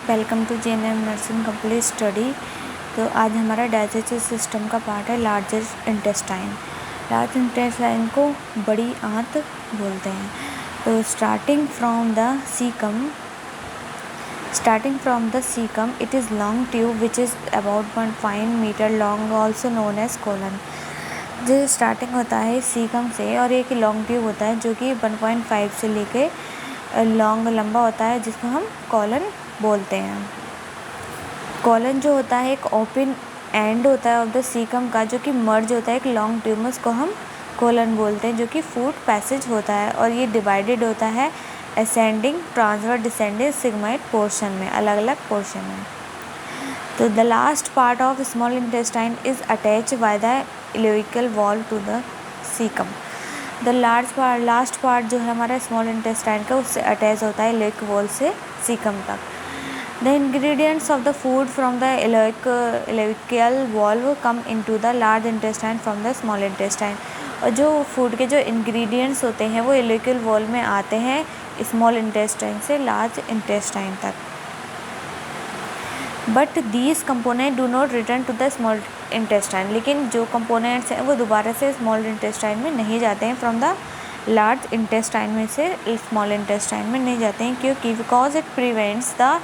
Welcome to JNM nursing complete study. तो आज हमारा डाइजेस्टिव सिस्टम का पार्ट है लार्जेस्ट इंटेस्टाइन। लार्ज इंटेस्टाइन को बड़ी आंत बोलते हैं। तो starting from the caecum it is long tube which is about 1.5 metre long, also known as colon. जो स्टार्टिंग होता है सीकम से, और एक लॉन्ग ट्यूब होता है जो कि 1.5 से लेके लॉन्ग लंबा होता है, जिसको हम कॉलन बोलते हैं। कॉलन जो होता है एक ओपन एंड होता है ऑफ द सीकम का, जो कि मर्ज होता है एक लॉन्ग ट्यूब में, उसको हम कोलन बोलते हैं, जो कि फूड पैसेज होता है। और ये डिवाइडेड होता है ascending, transfer, descending, sigmoid portion में, अलग अलग पोर्शन में। तो the last part of small intestine is attach by the ileocecal wall to the caecum. The last part जो है हमारा स्मॉल इंटेस्टाइन का, उससे अटैच होता है इलेविक वॉल से सीकम तक। The ingredients of the food from the ileocecal valve come into the large intestine from the small intestine. और जो फूड के जो इंग्रेडिएंट्स होते हैं वो इलेविकल वॉल में आते हैं स्मॉल इंटेस्टाइन से लार्ज इंटेस्टाइन तक। But these component do not return to the small intestine. लेकिन जो कंपोनेंट्स हैं वो दोबारा से स्मॉल इंटेस्टाइन में नहीं जाते हैं, फ्रॉम द लार्ज इंटेस्टाइन में से स्मॉल इंटेस्टाइन में नहीं जाते हैं, क्योंकि because it prevents the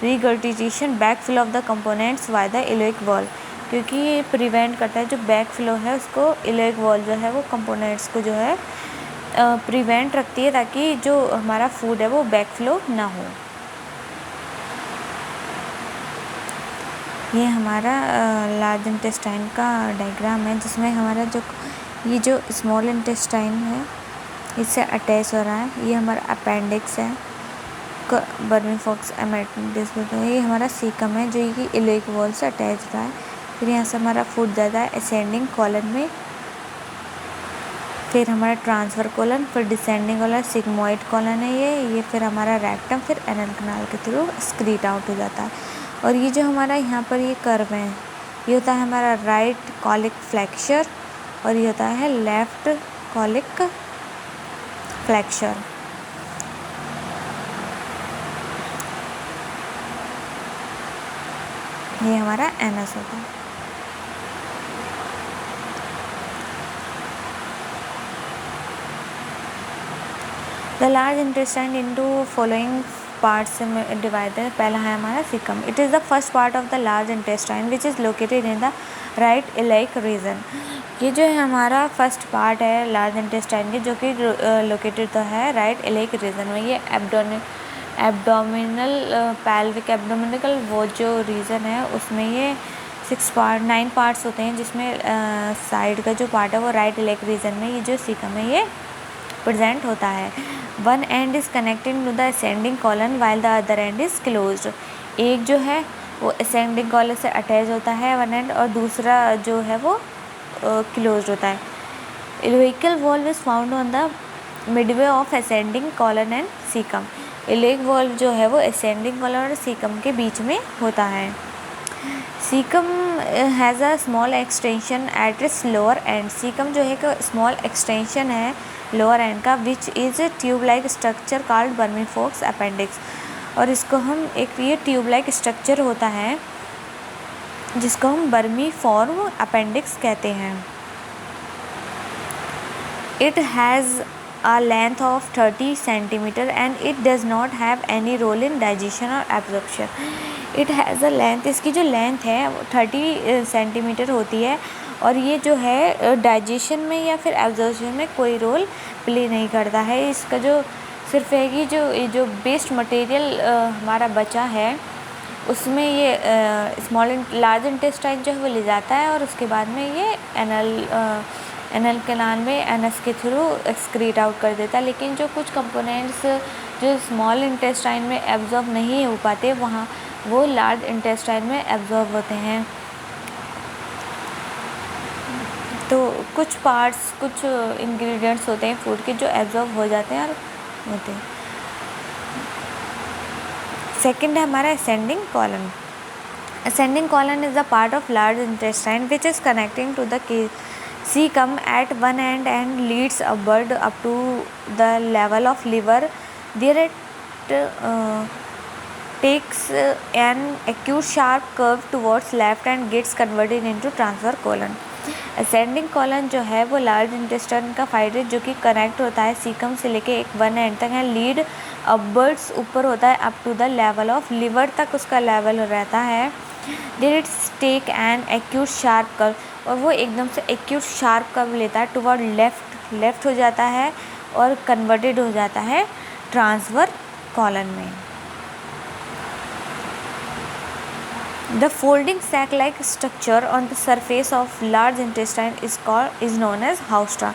regurgitation backflow of the components by the ileocecal wall. क्योंकि ये प्रिवेंट करता है, जो बैकफ्लो है उसको इलेविक वॉल जो है वो कंपोनेंट्स को जो है प्रिवेंट रखती है, ताकि जो हमारा फूड है वो बैकफ्लो ना हो। ये हमारा लार्ज इंटेस्टाइन का डायग्राम है, जिसमें हमारा जो स्मॉल इंटेस्टाइन है इससे अटैच हो रहा है। ये हमारा अपेंडिक्स है, बर्मीफॉक्स अपेंडिक्स बोलते हैं। ये हमारा सीकम है जो कि इलेविक वॉल से अटैच रहा है। फिर यहाँ से हमारा फूड जाता है असेंडिंग कॉलन में, फिर हमारा ट्रांसफ़र कॉलन, फिर डिसेंडिंग कॉलन, सिग्मोइड कॉलन है ये फिर हमारा रेक्टम, फिर एनल कनाल के थ्रू एक्सक्रीट आउट हो जाता है। और ये जो हमारा यहाँ पर ये कर्व है, ये होता है हमारा राइट कॉलिक फ्लेक्सर, और ये होता है लेफ्ट कॉलिक फ्लेक्सर। ये हमारा एनस होता है। The large intestine into following parts में डिवाइडेड। पहला है हमारा caecum. It is the first part of the large intestine which is located in the right iliac region. ये जो है हमारा फर्स्ट पार्ट है लार्ज इंटेस्टाइन के, जो कि लोकेटेड तो है राइट इलेविक रीजन में। ये एब्डोमिनल पैल्विक एब्डोमिनल वो जो रीजन है उसमें ये 9 पार्ट्स होते हैं, जिसमें साइड का जो पार्ट है वो राइट इलेविक रीजन में ये जो सीकम है ये प्रेजेंट होता है। One end is connected to the ascending colon while the other end is closed. एक जो है वो असेंडिंग कॉलन से अटैच होता है वन एंड, और दूसरा जो है वो क्लोज्ड होता है। Ileocecal valve is found on the midway of ascending colon and caecum. Ileocecal valve जो है वो असेंडिंग कॉलन और सीकम के बीच में होता है। Caecum has a small extension at its lower end. Caecum जो है एक स्मॉल एक्सटेंशन है लोअर एंड का, which is tube like structure called vermiform appendix. और इसको हम ये ट्यूब लाइक स्ट्रक्चर होता है जिसको हम बर्मीफॉर्म अपेंडिक्स कहते हैं। It has a length of 30 centimeter and it does not have any role in digestion or absorption. It has a length, इसकी जो लेंथ है वो 30 सेंटीमीटर होती है, और ये जो है डाइजेशन में या फिर एब्जॉर्प्शन में कोई रोल प्ले नहीं करता है। इसका जो सिर्फ है कि जो वेस्ट मटेरियल हमारा बचा है उसमें ये लार्ज इंटेस्टाइन जो है वो ले जाता है, और उसके बाद में ये एनल कैनाल में एनस के थ्रू एक्सक्रीट आउट कर देता है। लेकिन जो कुछ कंपोनेंट्स जो स्मॉल इंटेस्टाइन में एब्जॉर्ब नहीं हो पाते, वहाँ वो लार्ज इंटेस्टाइन में एब्जॉर्ब होते हैं। तो कुछ पार्ट्स, कुछ इंग्रेडिएंट्स होते हैं फूड के जो एब्जॉर्ब हो जाते हैं और होते हैं। सेकेंड है हमारा ascending colon. Ascending colon is the part of large intestine which is connecting to the caecum at one end and leads upward up to the level of liver. There it takes an acute sharp curve towards left and gets converted into transfer colon. Ascending colon जो है वो large intestine का fibre जो कि connect होता है caecum से लेके एक वन एंड तक है, लीड अपवर्ड्स ऊपर होता है up to the level of liver तक उसका लेवल रहता है. Then it's take an acute sharp curve, और वो एकदम से एक्यूट शार्प कर्व लेता है टुवर्ड लेफ्ट हो जाता है और कन्वर्टेड हो जाता है ट्रांसफर कॉलन में. The folding sac-like structure on the surface of large intestine is known as haustra.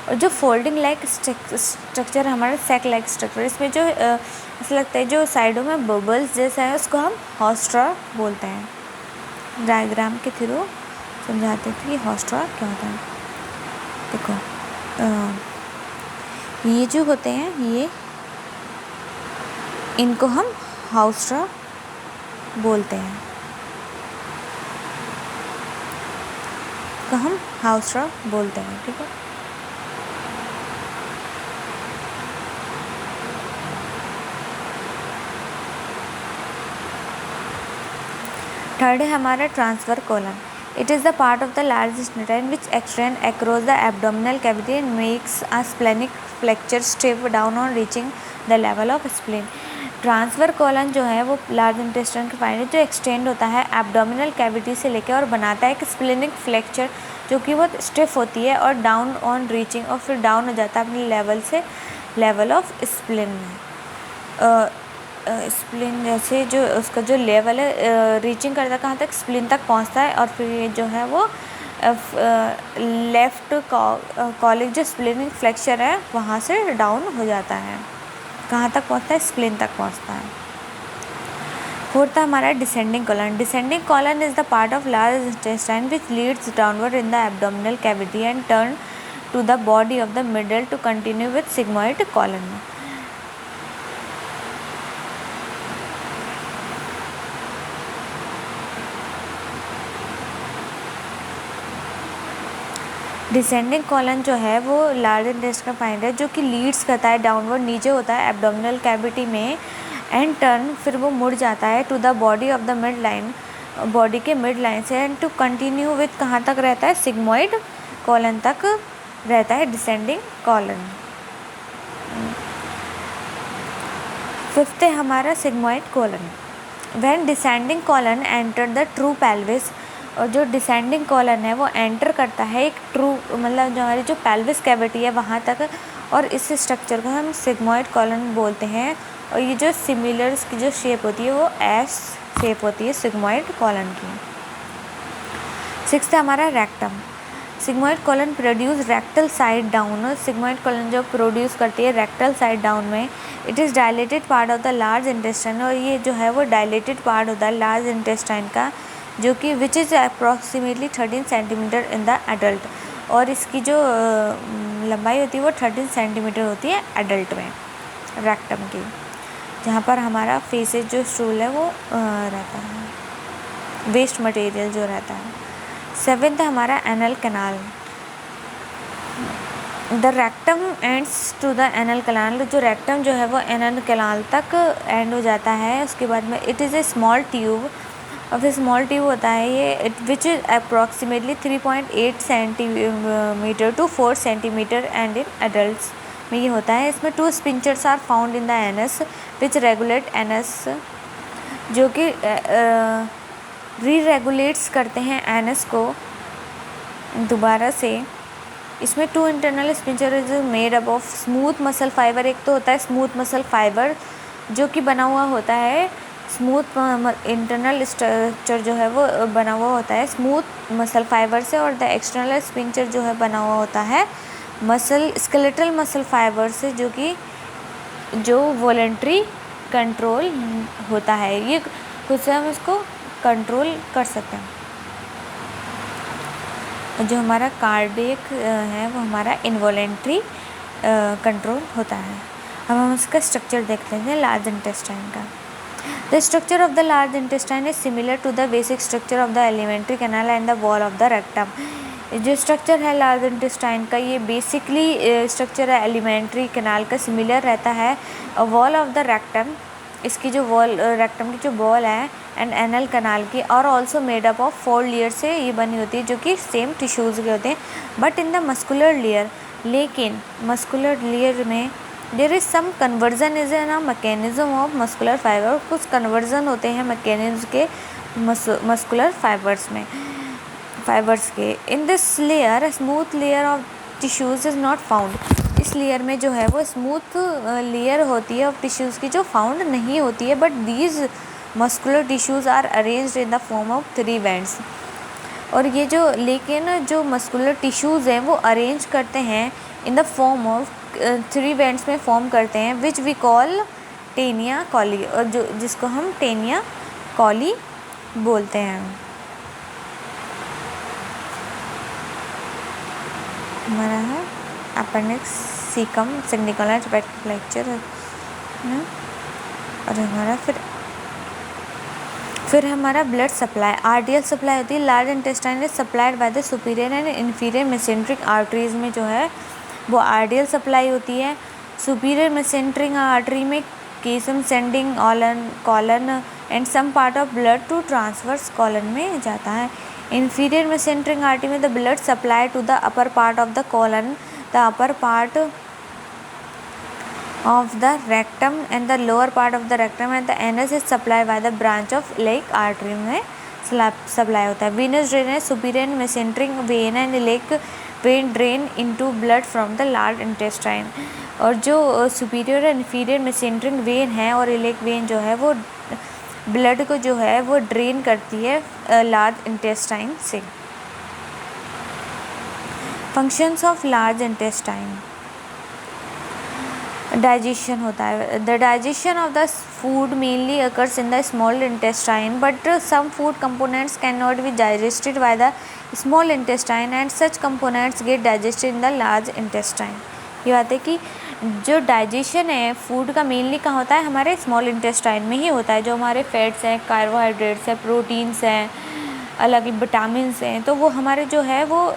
और जो folding like structure हमारा sac-like structure, इसमें जो ऐसा लगता है जो साइडों में बबल्स जैसा है उसको हम haustra बोलते हैं. डायग्राम के थ्रू समझाते थे कि haustra क्या होता है. देखो ये जो होते हैं ये इनको हम haustra बोलते हैं, को हम हाउसरा बोलते हैं. ठीक है. थर्ड है हमारा transfer colon. It is the part of the large intestine which extend across the abdominal cavity and makes a splenic flexure step down on reaching the level of spleen. Transfer colon जो है वो large intestine का fibre जो extend होता है abdominal cavity से लेकर और बनाता है एक स्प्लेनिक फ्लेक्चर जो कि बहुत स्टिफ होती है और डाउन ऑन रीचिंग और फिर डाउन हो जाता है अपने लेवल से लेवल ऑफ स्प्लिन में. स्प्लिन जैसे जो उसका जो लेवल है रीचिंग करता है कहाँ तक, स्प्लिन तक पहुँचता है और फिर ये जो है वो लेफ़्ट कॉलिक जो स्प्लिनिक फ्लेक्चर है वहाँ से डाउन हो जाता है. कहाँ तक पहुँचता है, स्प्लिन तक पहुँचता है. फोर्थ हमारा descending colon. Descending colon is the part of large intestine which leads downward in the abdominal cavity and turn to the body of the middle to continue with sigmoid colon. Descending colon जो है वो large intestine का fibre है जो कि Leeds करता है downward, नीचे होता है एब्डोमिनल कैविटी में एंड टर्न फिर वो मुड़ जाता है to the body of the mid line, body के मिड लाइन से एंड टू कंटिन्यू विथ कहाँ तक रहता है, सिग्मोइड कॉलन तक रहता है डिसेंडिंग कॉलन. फिफ्थ है हमारा sigmoid colon. When descending colon enter the true pelvis, और जो डिसेंडिंग कॉलन है वो एंटर करता है एक ट्रू मतलब जो हमारी जो पेल्विस कैविटी है वहाँ तक, और इस स्ट्रक्चर को हम सिग्मोइड कॉलन बोलते हैं. और ये जो सिमिलर की जो शेप होती है वो एस शेप होती है सिग्मोइड कॉलन की. सिक्स्थ है हमारा rectum. Sigmoid colon produce rectal side down. Sigmoid colon जो प्रोड्यूस करती है रेक्टल साइड डाउन में. It is dilated part of the large intestine, और ये जो है वो डायलेटेड पार्ट होता है लार्ज इंटेस्टाइन का जो कि विच is approximately 13 centimetre in the adult. और इसकी जो लंबाई होती है वो 13 सेंटीमीटर होती है एडल्ट में रेक्टम की, जहाँ पर हमारा फेसेज जो स्टूल है वो रहता है, वेस्ट मटेरियल जो रहता है. सेवेंथ हमारा anal canal. The rectum ends to the anal canal. जो रेक्टम जो है वो एनल कैनाल तक एंड हो जाता है. उसके बाद में it is a small tube, और फिर स्मॉल ट्यूब होता है ये which is approximately 3.8 centimetre to 4 centimetre and in adults में ये होता है. इसमें 2 sphincters are found in the anus which regulate anus, जो कि री रेगुलेट्स करते हैं एनस को दोबारा से. इसमें 2 internal sphincter is made up of smooth muscle fibre. एक तो होता है स्मूथ मसल फाइबर जो कि बना हुआ होता है, स्मूथ इंटरनल स्ट्रक्चर जो है वो बना हुआ होता है स्मूथ मसल फाइबर से, और द एक्सटर्नल स्पिंचर जो है बना हुआ होता है मसल स्केलेटल मसल फाइबर से, जो कि जो वॉलंटरी कंट्रोल होता है. ये खुद से हम इसको कंट्रोल कर सकते हैं. जो हमारा कार्डियक है वो हमारा इनवॉलेंट्री कंट्रोल होता है. अब हम इसका स्ट्रक्चर देखते हैं लार्ज इंटेस्टाइन का. The structure of the large intestine is similar to the basic structure of the alimentary canal and the wall of the rectum. जो स्ट्रक्चर है लार्ज इंटेस्टाइन का ये बेसिकली स्ट्रक्चर है एलिमेंट्री कैनाल का similar रहता है. Wall of the rectum इसकी जो वॉल रेक्टम की जो वॉल है एंड एनल कनाल की और also made up of 4 layer से ये बनी होती है, जो कि सेम टिश्यूज़ के होते हैं। But in the muscular layer, लेकिन मस्कुलर लेयर में there is some conversion is an a mechanism of muscular fibre, कुछ कन्वर्जन होते हैं मैकेनिज्म के मस्कुलर फाइबर्स के। In this layer smooth layer of tissues is not found, इस लेयर में जो है वो स्मूथ लेयर होती है ऑफ टिश्यूज़ की जो फाउंड नहीं होती है। But these muscular tissues are arranged in the form of 3 bands, और ये जो लेकिन जो मस्कुलर टिश्यूज़ हैं वो अरेंज करते हैं इन द फॉर्म ऑफ 3 बैंड्स में फॉर्म करते हैं, विच वी कॉल टेनिया कॉली, और जो जिसको हम टेनिया कॉली बोलते हैं। हमारा है अपेंडिक्स सीकम सिग्निकुलर फ्रैक्चर है ना। और हमारा फिर हमारा ब्लड सप्लाई, आर्टियल सप्लाई होती है। Large intestine is supplied by the superior and inferior mesenteric arteries में जो है वो आर्टियल सप्लाई होती है। सुपीरियर मेसेंट्रिक आर्टरी में caecum ascending colon and some part of blood to transverse colon में जाता है। इंफीरियर मेसेंट्रिक आर्टरी में the blood supply to the upper part of the colon, the upper part of the rectum and the lower part of the rectum and the anus is supplied by the branch of iliac artery में supply होता है। venous drainage, superior mesenteric vein and iliac vein drain into blood from the large intestine, और जो superior और inferior mesenteric vein है और iliac vein जो है वो ब्लड को जो है वो ड्रेन करती है लार्ज इंटेस्टाइन से। Functions of large intestine, digestion होता है। The digestion of the food mainly occurs in the small intestine, but some food components can not be digested by the small intestine and such components get digested in the large intestine. ये बात है कि जो digestion है food का mainly कहाँ होता है, हमारे स्मॉल इंटेस्टाइन में ही होता है। जो हमारे फैट्स हैं, कार्बोहाइड्रेट्स हैं, प्रोटीन्स हैं, अलग विटामिन्स हैं, तो वो हमारे जो है वो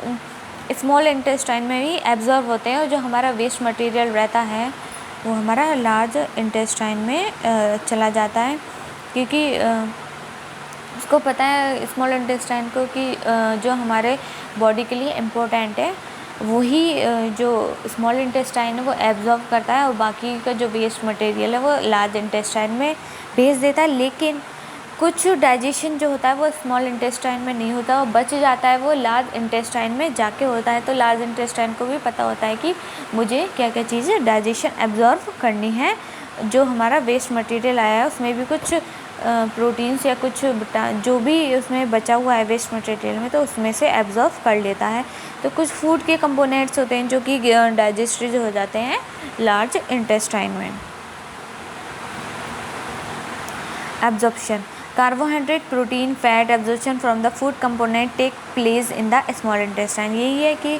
स्मॉल इंटेस्टाइन में ही एब्जॉर्ब होते हैं, और जो हमारा वेस्ट मटेरियल रहता है वो हमारा लार्ज इंटेस्टाइन में चला जाता है, क्योंकि उसको पता है स्मॉल इंटेस्टाइन को कि जो हमारे बॉडी के लिए इम्पोर्टेंट है वही जो स्मॉल इंटेस्टाइन है वो एब्जॉर्ब करता है, और बाकी का जो वेस्ट मटेरियल है वो लार्ज इंटेस्टाइन में भेज देता है। लेकिन कुछ डाइजेशन जो होता है वो स्मॉल इंटेस्टाइन में नहीं होता, वो बच जाता है, वो लार्ज इंटेस्टाइन में जाके होता है। तो लार्ज इंटेस्टाइन को भी पता होता है कि मुझे क्या क्या चीज़ें डाइजेशन एब्जॉर्ब करनी है। जो हमारा वेस्ट मटेरियल आया है उसमें भी कुछ प्रोटीन्स या कुछ जो भी उसमें बचा हुआ है वेस्ट मटेरियल में, तो उसमें से एब्जॉर्ब कर लेता है। तो कुछ फूड के कंपोनेंट्स होते हैं जो कि डाइजेस्टेड हो जाते हैं लार्ज इंटेस्टाइन में। Absorption, carbohydrate, protein, fat absorption from the food component take place in the small intestine. यही है कि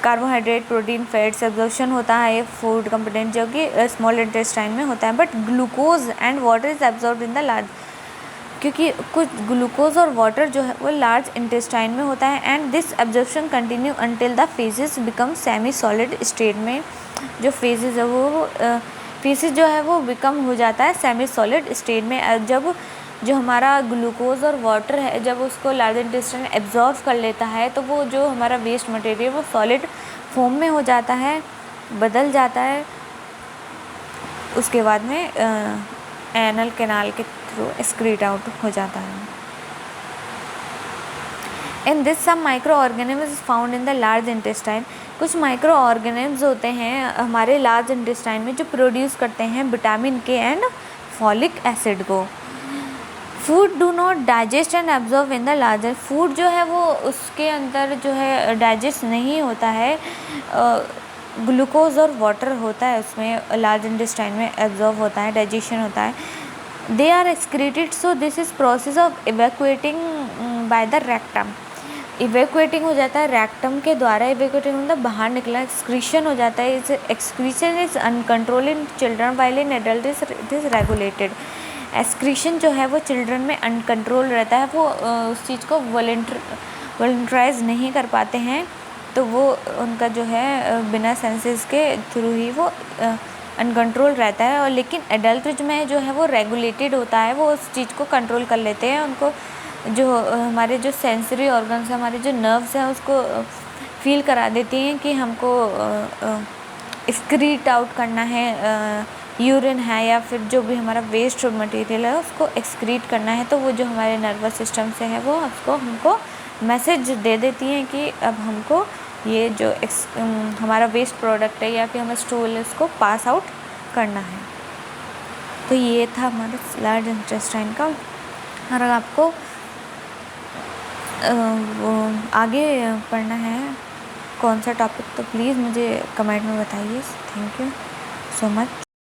कार्बोहाइड्रेट, प्रोटीन, फैट्स एब्जॉर्प्शन होता है फूड कंपोनेंट जो कि स्मॉल इंटेस्टाइन में होता है। But glucose and water is absorb in the large, क्योंकि कुछ ग्लूकोज और वाटर जो है वो लार्ज इंटेस्टाइन में होता है। And this absorption continue until the phases become semi solid state में। जो फेजेस है वो फेजेस जो है वो बिकम हो जाता है सेमी सॉलिड स्टेट में, जब जो हमारा ग्लूकोज और वाटर है जब उसको लार्ज इंटेस्टाइन एब्जॉर्ब कर लेता है तो वो जो हमारा वेस्ट मटेरियल वो सॉलिड फॉर्म में हो जाता है, बदल जाता है। उसके बाद में एनल कैनाल के थ्रू एक्सक्रीट आउट हो जाता है। In this some micro organisms found in the large intestine, कुछ माइक्रो ऑर्गेनिजम्स होते हैं हमारे लार्ज इंटेस्टाइन में जो प्रोड्यूस करते हैं विटामिन के एंड फॉलिक एसिड को। Food do not digest and absorb in the larger, food जो है वो उसके अंदर जो है डाइजेस्ट नहीं होता है, ग्लूकोज और वाटर होता है उसमें लार्ज इंटेस्टाइन में एब्जॉर्ब होता है, डाइजेशन होता है। They are excreted, so this is process of evacuating by the rectum, evacuating हो जाता है रेक्टम के द्वारा, इवैक्यूएटिंग मतलब बाहर निकला, एक्सक्रीशन हो जाता है। इस excretion is uncontrolled in children while in adult it is regulated. Excretion जो है वो चिल्ड्रन में अनकंट्रोल रहता है, वो उस चीज़ को वॉलंटराइज नहीं कर पाते हैं, तो वो उनका जो है बिना सेंसेस के थ्रू ही वो अनकंट्रोल रहता है, और लेकिन एडल्ट में जो है वो रेगुलेटेड होता है, वो उस चीज़ को कंट्रोल कर लेते हैं। उनको जो हमारे जो सेंसरी ऑर्गन्स हैं, हमारे जो नर्व्स हैं, उसको फील करा देती हैं कि हमको एक्सक्रीट आउट करना है, यूरिन है या फिर जो भी हमारा वेस्ट मटेरियल है उसको एक्सक्रीट करना है। तो वो जो हमारे नर्वस सिस्टम से है वो उसको हमको मैसेज दे देती हैं कि अब हमको ये जो हमारा वेस्ट प्रोडक्ट है या फिर हमारा स्टूल है उसको पास आउट करना है। तो ये था हमारा लार्ज इंटेस्टाइन का। और अगर आपको वो आगे पढ़ना है कौन सा टॉपिक, तो प्लीज़ मुझे कमेंट में बताइए। Thank you so much.